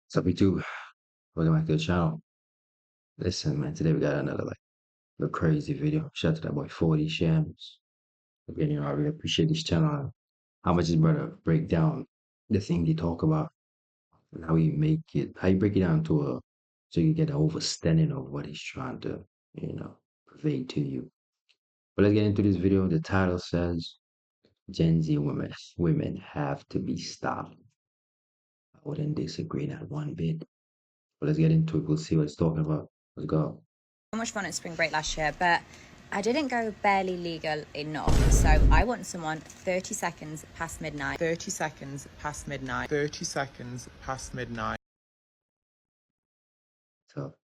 What's up, YouTube? Welcome back to the channel. Listen, man, today we got another a crazy video. Shout out to that boy 40 Shams. Again, I really appreciate this channel. How much his brother break down the thing they talk about and how you make it, how you break it down to so you get an understanding of what he's trying to, convey to you. But let's get into this video. The title says Gen Z women have to be stopped. I wouldn't disagree not one bit. But let's get into it. We'll see what it's talking about. Let's go. So much fun at spring break last year, but I didn't go barely legal enough. So I want someone 30 seconds past midnight. 30 seconds past midnight. 30 seconds past midnight. So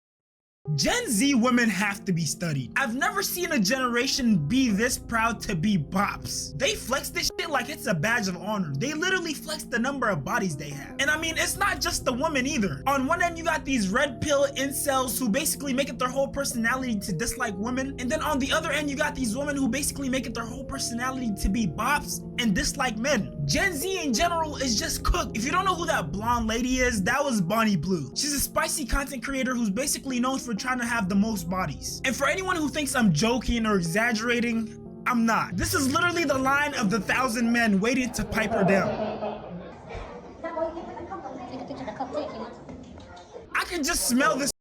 Gen Z women have to be studied. I've never seen a generation be this proud to be bops. They flex this shit like it's a badge of honor. They literally flex the number of bodies they have. And I mean, it's not just the women either. On one end, you got these red pill incels who basically make it their whole personality to dislike women. And then on the other end, you got these women who basically make it their whole personality to be bops and dislike men. Gen Z in general is just cooked. If you don't know who that blonde lady is, that was Bonnie Blue. She's a spicy content creator who's basically known for trying to have the most bodies. And for anyone who thinks I'm joking or exaggerating, I'm not. This is literally the line of the 1,000 men waiting to pipe her down. I can just smell this.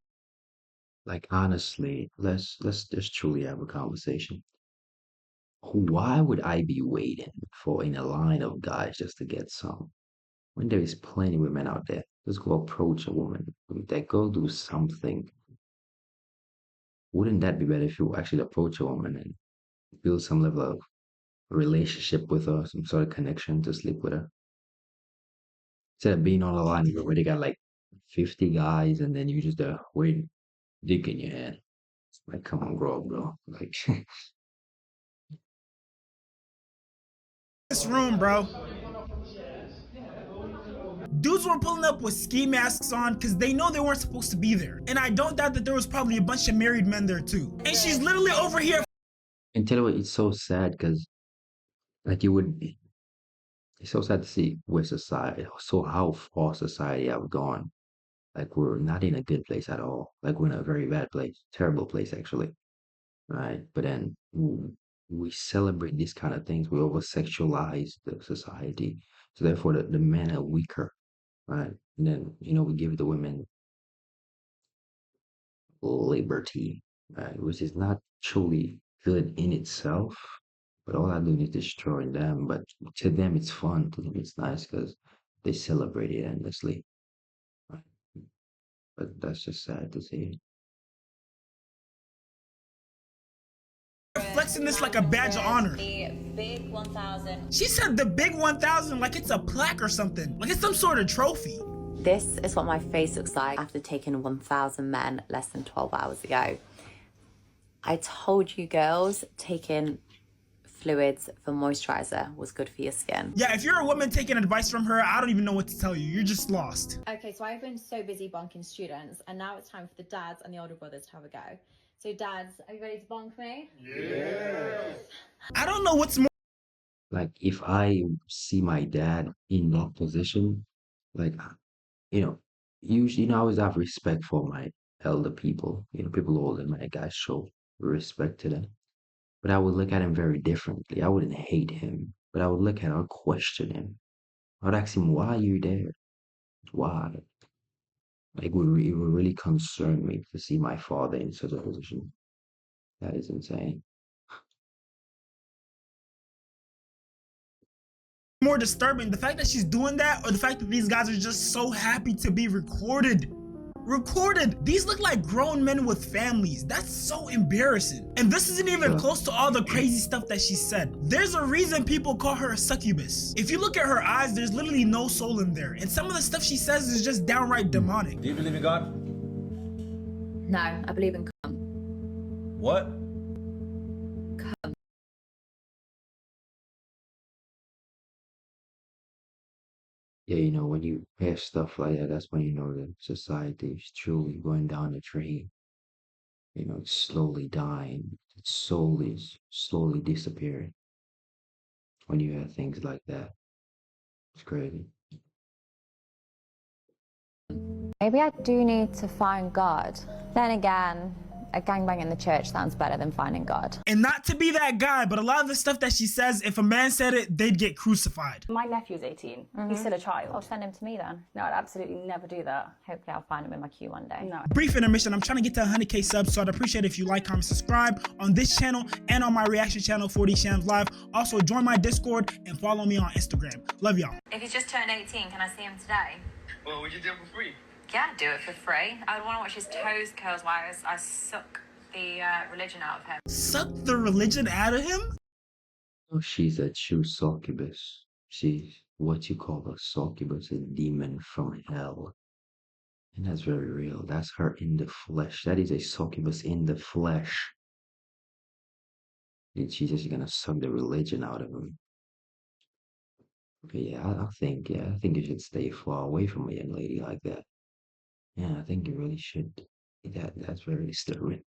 like honestly, let's just truly have a conversation. Why would I be waiting for in a line of guys just to get some? When there is plenty of women out there, just go approach a woman. That go do something. Wouldn't that be better if you actually approach a woman and build some level of relationship with her, some sort of connection to sleep with her? Instead of being on the line, you already got like 50 guys and then you just waiting, dick in your hand. Like, come on, grow up, bro. Like, This room, bro. Dudes were pulling up with ski masks on because they know they weren't supposed to be there. And I don't doubt that there was probably a bunch of married men there too. And she's literally over here. and tell you what, it's so sad because, like, you would be. It's so sad to see where society, so how far society have gone. Like, we're not in a good place at all. Like, we're in a very bad place, terrible place, actually. Right? But then we celebrate these kind of things. We over sexualize the society. So, therefore, the men are weaker. Right? And then, we give the women liberty, right? Which is not truly good in itself, but all I'm doing is destroying them. But to them, it's fun. To them, it's nice because they celebrate it endlessly. Right? But that's just sad to see. Flexing this like a badge of honor. The big 1,000. She said the big 1,000 like it's a plaque or something. Like it's some sort of trophy. This is what my face looks like after taking 1,000 men less than 12 hours ago. I told you girls, taking fluids for moisturizer was good for your skin. Yeah, if you're a woman taking advice from her, I don't even know what to tell you. You're just lost. Okay, so I've been so busy bonking students, and now it's time for the dads and the older brothers to have a go. So dads, are you ready to bonk me? I don't know what's more. Like, if I see my dad in that position, like, usually, I always have respect for my elder people, people older than my guys show respect to them. But I would look at him very differently. I wouldn't hate him, but I would look at him, I'd question him. I'd ask him, why are you there? Why? Like, it would really concern me to see my father in such a position. That is insane. More disturbing, the fact that she's doing that or the fact that these guys are just so happy to be recorded. These look like grown men with families. That's so embarrassing. And this isn't even close to all the crazy stuff that she said. There's a reason people call her a succubus. If you look at her eyes, there's literally no soul in there, and some of the stuff she says is just downright demonic. Do you believe in God? No, I believe in cum. What? Cum. Yeah, when you hear stuff like that, that's when you know that society is truly going down the drain. It's slowly dying. It's slowly disappearing. When you hear things like that, it's crazy. Maybe I do need to find God. Then again, a gangbang in the church sounds better than finding God. And not to be that guy, but a lot of the stuff that she says, if a man said it, they'd get crucified. My nephew's 18. He's still a child. Oh, send him to me then. No, I'd absolutely never do that. Hopefully I'll find him in my queue one day. No. Brief intermission. I'm trying to get to 100K subs, so I'd appreciate if you like, comment, subscribe on this channel and on my reaction channel, 40 Shams Live. Also, join my Discord and follow me on Instagram. Love y'all. If he's just turned 18, can I see him today? Well, would you do it for free? Yeah, do it for free. I would want to watch his toes curls while I suck the religion out of him. Suck the religion out of him? Oh, she's a true succubus. She's what you call a succubus, a demon from hell. And that's very real. That's her in the flesh. That is a succubus in the flesh. And she's just gonna suck the religion out of him. But yeah, I think you should stay far away from a young lady like that. Yeah, I think you really should. That's very disturbing.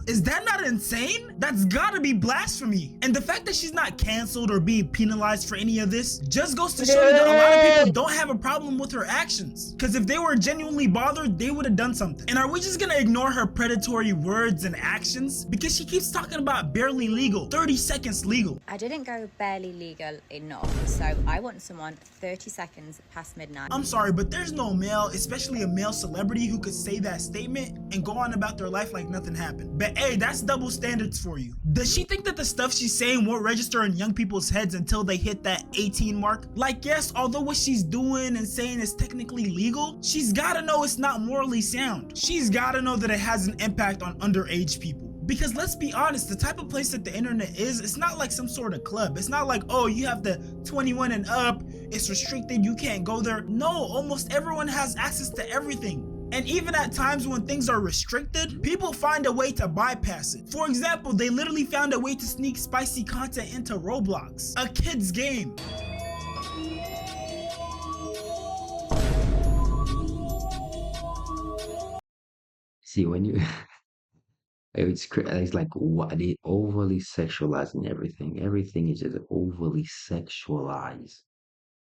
Is that not insane? That's gotta be blasphemy. And the fact that she's not canceled or being penalized for any of this just goes to show you that a lot of people don't have a problem with her actions. Because if they were genuinely bothered, they would have done something. And are we just gonna ignore her predatory words and actions? Because she keeps talking about barely legal, 30 seconds legal. I didn't go barely legal enough, so I want someone 30 seconds past midnight. I'm sorry, but there's no male, especially a male celebrity, who could say that statement and go on about their life like nothing happened. But hey, that's double standards for you. Does she think that the stuff she's saying won't register in young people's heads until they hit that 18 mark? Like, yes, although what she's doing and saying is technically legal, she's gotta know it's not morally sound. She's gotta know that it has an impact on underage people. Because let's be honest, the type of place that the internet is, it's not like some sort of club. It's not like, oh, you have the 21 and up, it's restricted, you can't go there. No, almost everyone has access to everything. And even at times when things are restricted, people find a way to bypass it. For example, they literally found a way to sneak spicy content into Roblox, a kid's game. See, when you it's like what they overly sexualizing everything. Everything is just overly sexualized.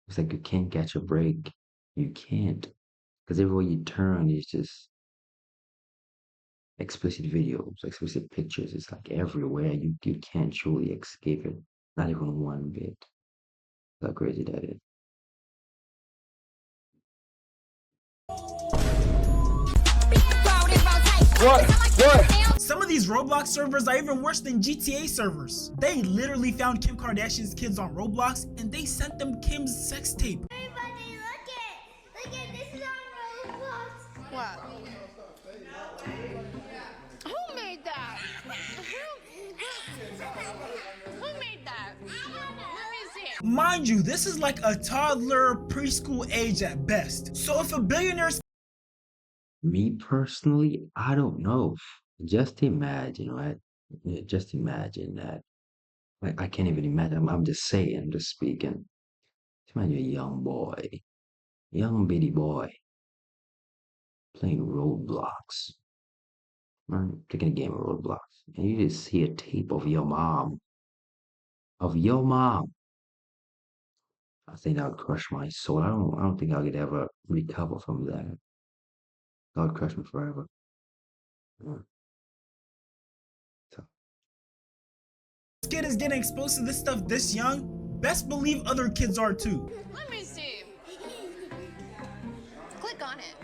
It's like you can't catch a break. You can't. Because everywhere you turn is just explicit videos, explicit pictures. It's like everywhere. You can't truly escape it. Not even one bit. How crazy that is. What? Some of these Roblox servers are even worse than GTA servers. They literally found Kim Kardashian's kids on Roblox and they sent them Kim's sex tape. Everybody, look it, this is on Roblox. What? Who made that? Who made that? Let me see. Mind you, this is like a toddler preschool age at best. So if a billionaire Me personally, I don't know. Just imagine, right? Yeah, just imagine that. Like, I can't even imagine. I'm just saying, I'm just speaking. Just imagine a young boy, young bitty boy, playing Roblox, right? Playing a game of Roblox, and you just see a tape of your mom. Of your mom. I think that would crush my soul. I don't think I could ever recover from that. That would crush me forever. Yeah. So, kid is getting exposed to this stuff this young, best believe other kids are too. Let me see. Click on it.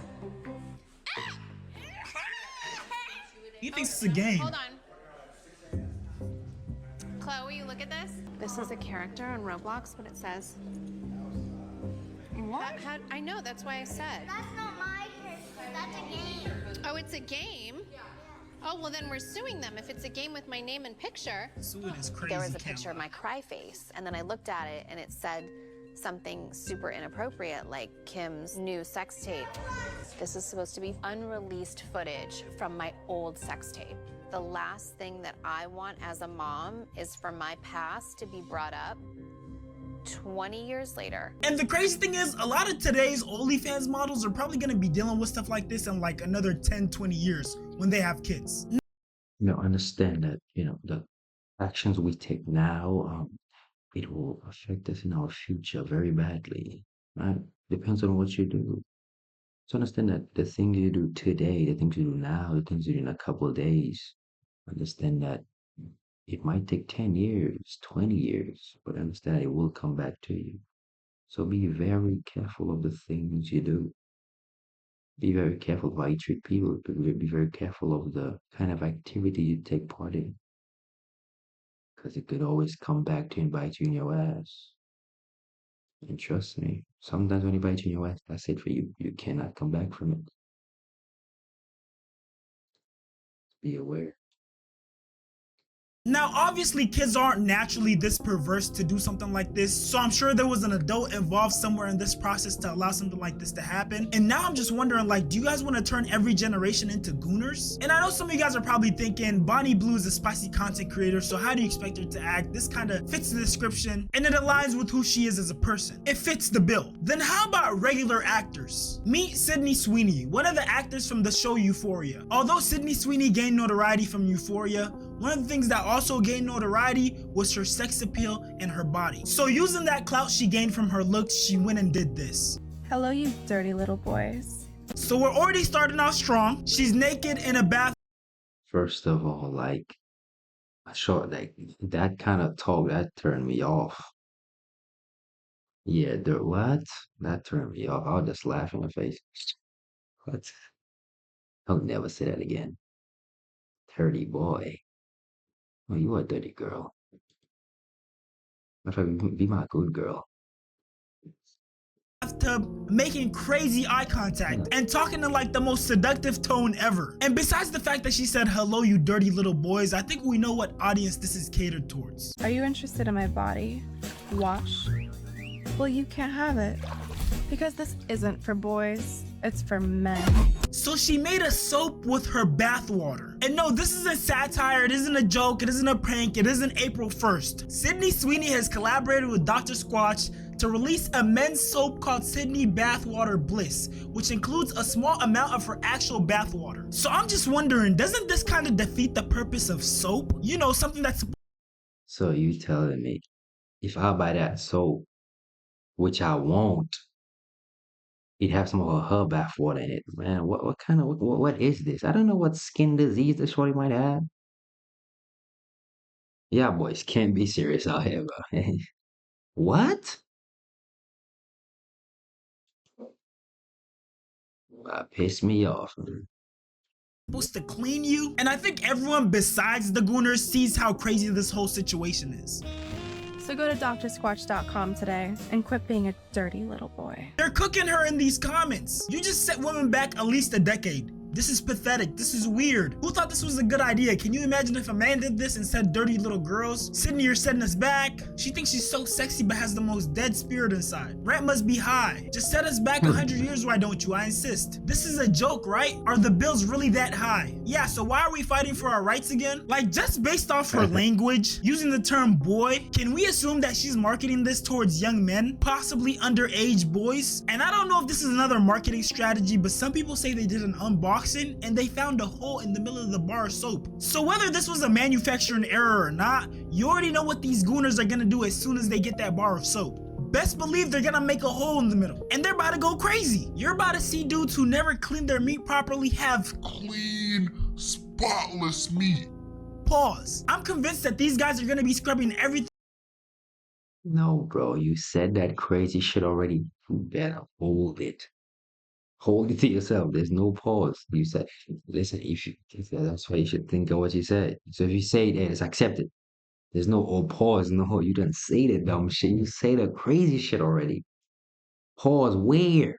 He thinks it's a game. Hold on. Chloe, look at this. This is a character on Roblox, what it says. What? I know, that's why I said. That's not my character, that's a game. Oh, it's a game? Oh, well then we're suing them if it's a game with my name and picture. Suing is crazy. There was a Cameron. picture of my cry face, and then I looked at it and it said something super inappropriate, like Kim's new sex tape. This is supposed to be unreleased footage from my old sex tape. The last thing that I want as a mom is for my past to be brought up 20 years later. And the crazy thing is, a lot of today's OnlyFans models are probably going to be dealing with stuff like this in like another 10, 20 years when they have kids. understand that, the actions we take now, it will affect us in our future very badly, right? Depends on what you do. So understand that the things you do today, the things you do now, the things you do in a couple of days, understand that it might take 10 years, 20 years, but understand it will come back to you. So be very careful of the things you do. Be very careful of how you treat people. Be very careful of the kind of activity you take part in. Because it could always come back to bite you in your ass. And trust me, sometimes when it bites you in your ass, that's it for you. You cannot come back from it. Be aware. Now, obviously, kids aren't naturally this perverse to do something like this, so I'm sure there was an adult involved somewhere in this process to allow something like this to happen. And now I'm just wondering, like, do you guys want to turn every generation into gooners? And I know some of you guys are probably thinking, Bonnie Blue is a spicy content creator, so how do you expect her to act? This kind of fits the description, and it aligns with who she is as a person. It fits the bill. Then how about regular actors? Meet Sydney Sweeney, one of the actors from the show Euphoria. Although Sydney Sweeney gained notoriety from Euphoria, one of the things that also gained notoriety was her sex appeal and her body. So using that clout she gained from her looks, she went and did this. Hello, you dirty little boys. So we're already starting out strong. She's naked in a bath. First of all, like, like that kind of talk that turned me off. Yeah, what? That turned me off. I'll just laugh in her face. What? I'll never say that again. Dirty boy. Oh, you a dirty girl. Matter of fact, be my good girl. Bathtub, making crazy eye contact and talking in like the most seductive tone ever. And besides the fact that she said, hello, you dirty little boys, I think we know what audience this is catered towards. Are you interested in my body? Wash? Well, you can't have it. Because this isn't for boys, it's for men. So she made a soap with her bathwater. And no, this isn't satire, it isn't a joke, it isn't a prank, it isn't April 1st. Sydney Sweeney has collaborated with Dr. Squatch to release a men's soap called Sydney Bathwater Bliss, which includes a small amount of her actual bathwater. So I'm just wondering, doesn't this kind of defeat the purpose of soap? You know, something that's... So you telling me, if I buy that soap, which I won't, he'd have some of her bath water in it. Man, what kind of, what is this? I don't know what skin disease this shorty might have. Yeah, boys can't be serious out here, bro. What? Pissed me off, man. Supposed to clean you, and I think everyone besides the Gooners sees how crazy this whole situation is. So go to drsquatch.com today and quit being a dirty little boy. They're cooking her in these comments. You just set women back at least a decade. This is pathetic. This is weird. Who thought this was a good idea? Can you imagine if a man did this and said dirty little girls? Sydney, you're setting us back. She thinks she's so sexy but has the most dead spirit inside. Rent must be high. Just set us back 100 years, why don't you? I insist. This is a joke, right? Are the bills really that high? Yeah, so why are we fighting for our rights again? Like, just based off her language, using the term boy, can we assume that she's marketing this towards young men, possibly underage boys? And I don't know if this is another marketing strategy, but some people say they did an unboxing and they found a hole in the middle of the bar of soap. So whether this was a manufacturing error or not, you already know what these gooners are gonna do as soon as they get that bar of soap. Best believe they're gonna make a hole in the middle and they're about to go crazy. You're about to see dudes who never cleaned their meat properly have clean, spotless meat. Pause. I'm convinced that these guys are gonna be scrubbing everything. No, bro, you said that crazy shit already. You better hold it. Hold it to yourself. There's no pause. You said, listen, that's why you should think of what you said. So if you say it, it's accepted. There's no pause. No, you didn't say the dumb shit. You say the crazy shit already. Pause where?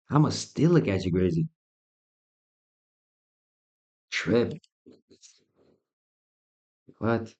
I'ma still look at you crazy. Trip. What?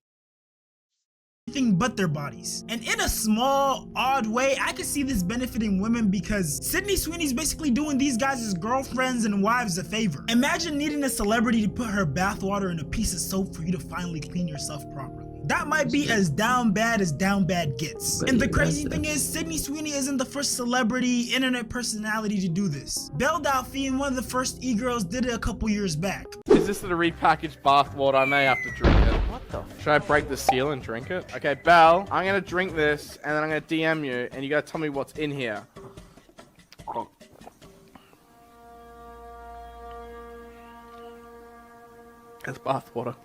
But their bodies. And in a small, odd way, I can see this benefiting women because Sydney Sweeney's basically doing these guys as girlfriends and wives a favor. Imagine needing a celebrity to put her bathwater in a piece of soap for you to finally clean yourself properly. That might be as down bad gets. But and yeah, the crazy thing is, Sydney Sweeney isn't the first celebrity internet personality to do this. Belle Delphine, one of the first e-girls, did it a couple years back. Is this the repackaged bath water? I may have to drink it. What the? Should I break the seal and drink it? Okay, Belle, I'm gonna drink this and then I'm gonna DM you and you gotta tell me what's in here. It's bathwater.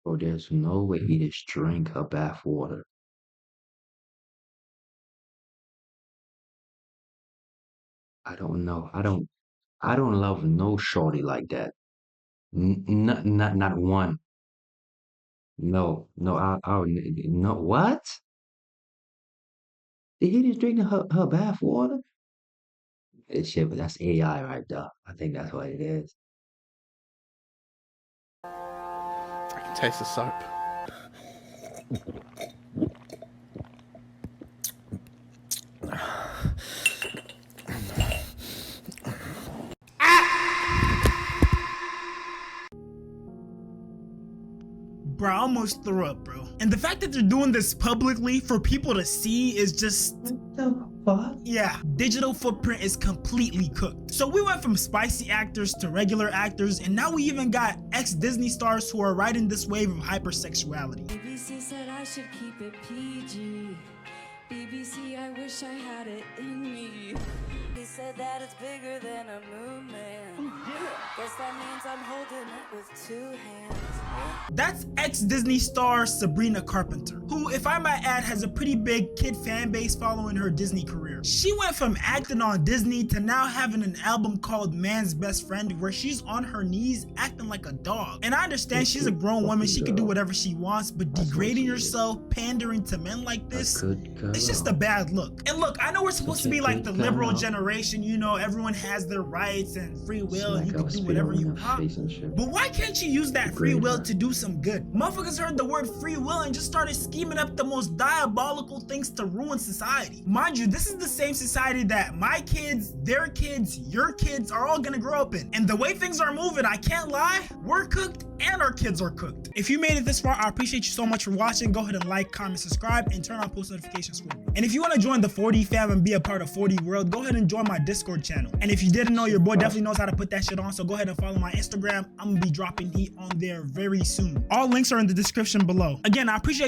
Bro, there's no way he just drink her bath water. I don't know. I don't love no shorty like that. Not one. No, no, no, what? Did he just drink her bath water? It's shit, but that's AI right there. I think that's what it is. I can taste the soap. Bro, I almost threw up, bro. And the fact that they're doing this publicly for people to see is just... What the fuck? Yeah, digital footprint is completely cooked. So we went from spicy actors to regular actors, and now we even got ex-Disney stars who are riding this wave of hypersexuality. BBC said I should keep it PG. BBC, I wish I had it in me. He said that it's bigger than a movement. Guess that means I'm holding it with 2 hands. That's ex-Disney star Sabrina Carpenter, who, if I might add, has a pretty big kid fan base following her Disney career. She went from acting on Disney to now having an album called Man's Best Friend, where she's on her knees acting like a dog. And I understand she's a grown woman, she can do whatever she wants, but degrading yourself, pandering to men like this, it's just a bad look. And look, I know we're supposed to be like the liberal generation, you know, everyone has their rights and free will and you can do whatever you want. But why can't you use that free will to do some good? Motherfuckers heard the word free will and just started scheming up the most diabolical things to ruin society. Mind you, this is the same society that my kids, their kids, your kids are all gonna grow up in. And the way things are moving, I can't lie, we're cooked and our kids are cooked. If you made it this far, I appreciate you so much for watching. Go ahead and like, comment, subscribe, and turn on post notifications for me. And if you want to join the 4D fam and be a part of 4D world, go ahead and join my Discord channel. And if you didn't know, your boy definitely knows how to put that shit on, so go ahead and follow my Instagram. I'm gonna be dropping heat on there very soon. All links are in the description below. Again, I appreciate y'all.